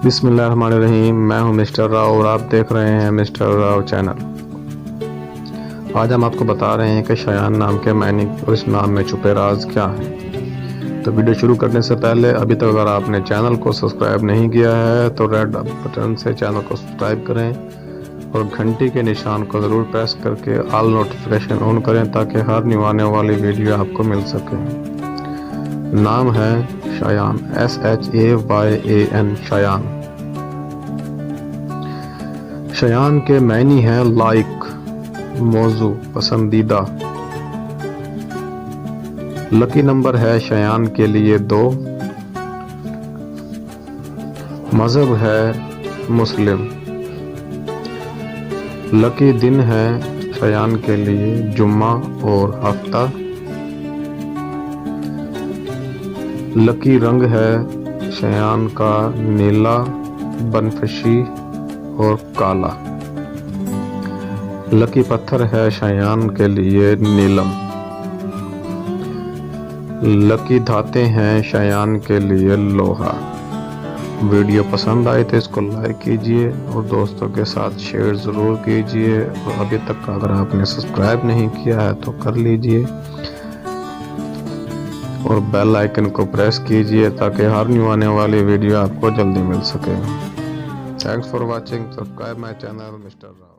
بسم اللہ الرحمن الرحیم، میں ہوں مسٹر راؤ اور آپ دیکھ رہے ہیں مسٹر راؤ چینل۔ آج ہم آپ کو بتا رہے ہیں کہ شایان نام کے معنی اور اس نام میں چھپے راز کیا ہیں۔ تو ویڈیو شروع کرنے سے پہلے ابھی تک اگر آپ نے چینل کو سبسکرائب نہیں کیا ہے تو ریڈ بٹن سے چینل کو سبسکرائب کریں اور گھنٹی کے نشان کو ضرور پریس کر کے آل نوٹیفیکیشن آن کریں تاکہ ہر نیو آنے والی ویڈیو آپ کو مل سکے۔ نام ہے شایان، SHAYAN، شایان۔ شایان کے معنی ہیں لائق، موضوع، پسندیدہ۔ لکی نمبر ہے شایان کے لیے 2۔ مذہب ہے مسلم۔ لکی دن ہے شایان کے لیے جمعہ اور ہفتہ۔ لکی رنگ ہے شایان کا نیلا، بنفشی اور کالا۔ لکی پتھر ہے شایان کے لیے نیلم۔ لکی دھاتیں ہیں شایان کے لیے لوہا۔ ویڈیو پسند آئے تو اس کو لائک کیجئے اور دوستوں کے ساتھ شیئر ضرور کیجئے، اور ابھی تک اگر آپ نے سبسکرائب نہیں کیا ہے تو کر لیجئے اور بیل آئیکن کو پریس کیجئے تاکہ ہر نیو آنے والی ویڈیو آپ کو جلدی مل سکے۔ Thanks for watching. Subscribe my channel, Mr. Rao.